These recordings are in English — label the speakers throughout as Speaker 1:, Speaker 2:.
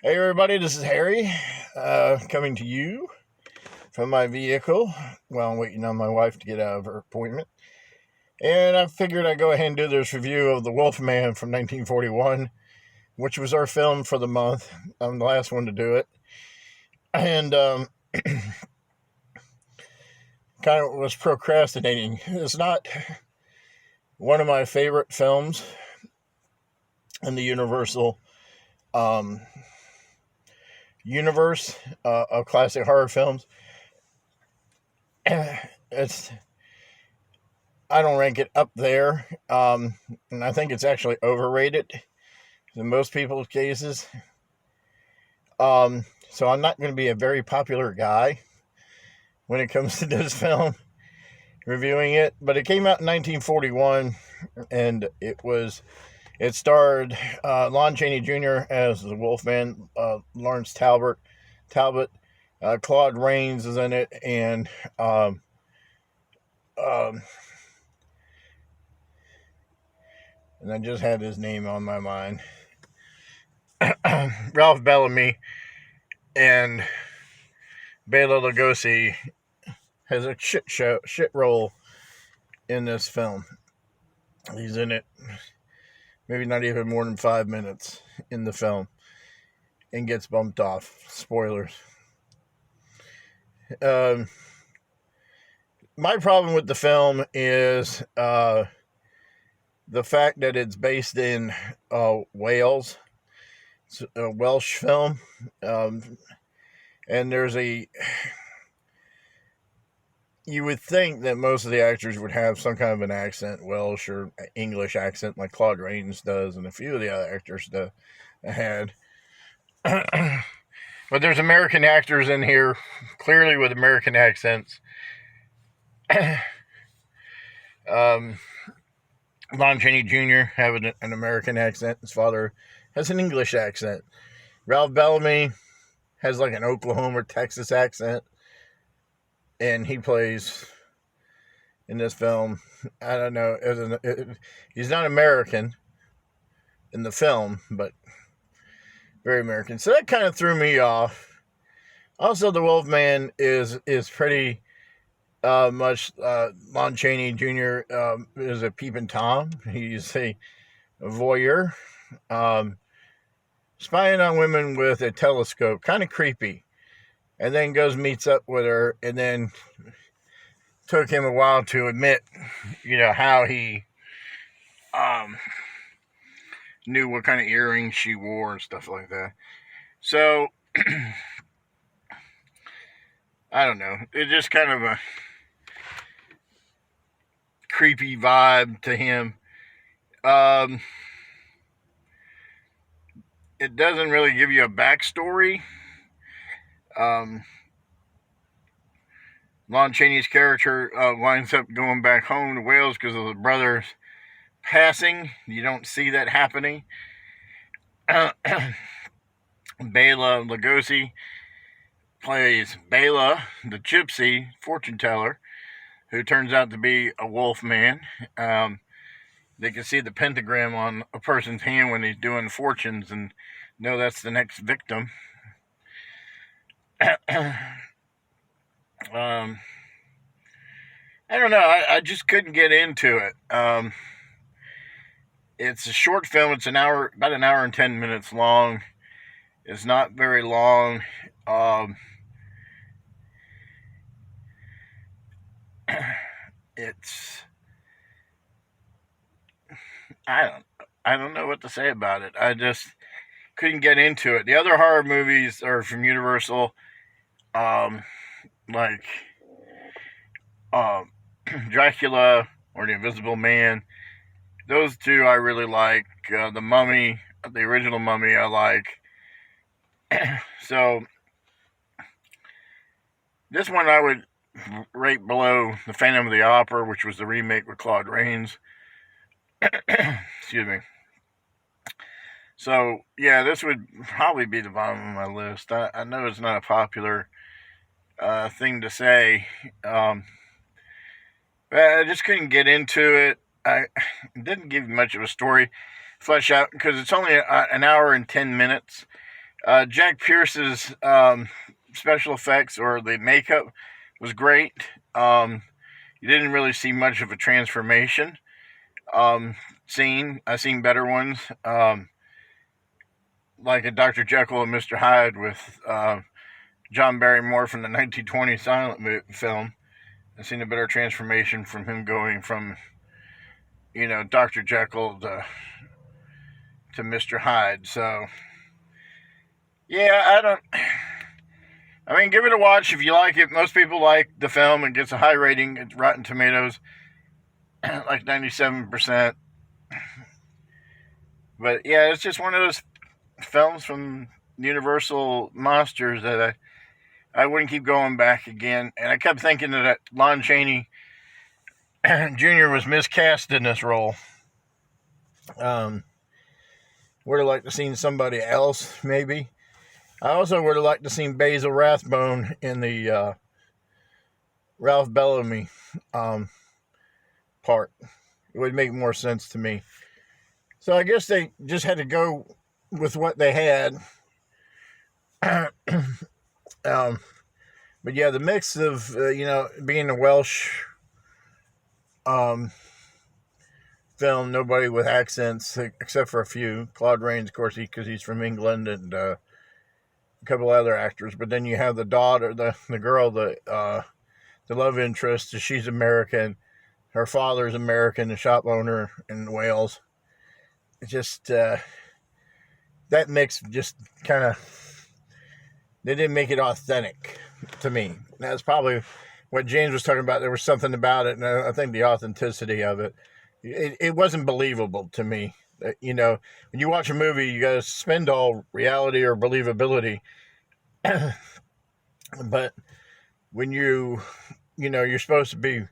Speaker 1: Hey everybody, this is Harry, coming to you from my vehicle while I'm waiting on my wife to get out of her appointment. And I figured I'd go ahead and do this review of The Wolfman from 1941, which was our film for the month. I'm the last one to do it. And kind of was procrastinating. It's not one of my favorite films in the Universal um, universe of classic horror films. It's I don't rank it up there, and I think it's actually overrated in most people's cases. So I'm not going to be a very popular guy when it comes to this film, reviewing it. But it came out in 1941, and it starred Lon Chaney Jr. as the Wolfman, Lawrence Talbot, Claude Rains is in it, um, and I just had his name on my mind. Ralph Bellamy and Bela Lugosi has a shit role in this film. He's in it maybe not even more than 5 minutes in the film and gets bumped off. Spoilers. My problem with the film is the fact that it's based in Wales. It's a Welsh film. And you would think that most of the actors would have some kind of an accent, Welsh or English accent, like Claude Rains does, and a few of the other actors had. But there's American actors in here, clearly with American accents. Lon Chaney Jr. having an American accent. His father has an English accent. Ralph Bellamy has like an Oklahoma or Texas accent. And he plays in this film. I don't know. He's not American in the film, but very American. So that kind of threw me off. Also, the Wolfman is pretty much Lon Chaney Jr. Is a peeping Tom. He's a voyeur, spying on women with a telescope. Kind of creepy. And then meets up with her, and then took him a while to admit, how he knew what kind of earrings she wore and stuff like that. So, I don't know. It's just kind of a creepy vibe to him. It doesn't really give you a backstory. Lon Chaney's character winds up going back home to Wales because of the brother's passing. You don't see that happening. Bela Lugosi plays Bela, the gypsy fortune teller, who turns out to be a wolf man. They can see the pentagram on a person's hand when he's doing fortunes and know that's the next victim. I don't know. I just couldn't get into it. It's a short film. It's about an hour and 10 minutes long. It's not very long. It's I don't know what to say about it. I just couldn't get into it. The other horror movies are from Universal, like Dracula or The Invisible Man. Those two I really like. The Mummy, the original Mummy, I like. So this one I would rate below The Phantom of the Opera, which was the remake with Claude Rains. Excuse me. So, yeah, this would probably be the bottom of my list. I know it's not a popular thing to say. But I just couldn't get into it. I didn't give much of a story flesh out because it's only an hour and 10 minutes. Jack Pierce's special effects or the makeup was great. You didn't really see much of a transformation scene. I seen better ones, like a Dr. Jekyll and Mr. Hyde with John Barrymore from the 1920 silent film. I seen a better transformation from him going from Dr. Jekyll to Mr. Hyde. So yeah, I mean, give it a watch if you like it. Most people like the film. It gets a high rating. It's Rotten Tomatoes, like 97%. But yeah, it's just one of those films from Universal Monsters that I wouldn't keep going back again. And I kept thinking that Lon Chaney Jr. was miscast in this role. Would have liked to seen somebody else, maybe. I also would have liked to seen Basil Rathbone in the Ralph Bellamy part. It would make more sense to me. So I guess they just had to go with what they had. But yeah, the mix of being a Welsh film, nobody with accents except for a few. Claude Rains, of course, because he's from England, and a couple other actors. But then you have the daughter, the girl, the love interest. She's American. Her father's American, a shop owner in Wales. It's just that mix just kind of, they didn't make it authentic to me. That's probably what James was talking about. There was something about it, and I think the authenticity of it. It wasn't believable to me. When you watch a movie, you got to suspend all reality or believability. But when you're supposed to be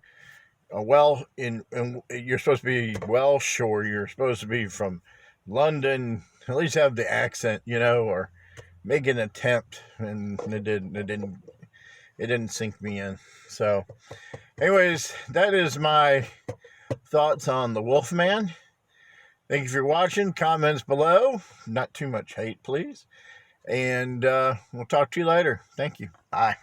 Speaker 1: you're supposed to be Welsh, or you're supposed to be from London, at least have the accent, or make an attempt, and it didn't sink me in. So, anyways, that is my thoughts on the Wolfman. Thank you for watching. Comments below. Not too much hate, please. And we'll talk to you later. Thank you. Bye.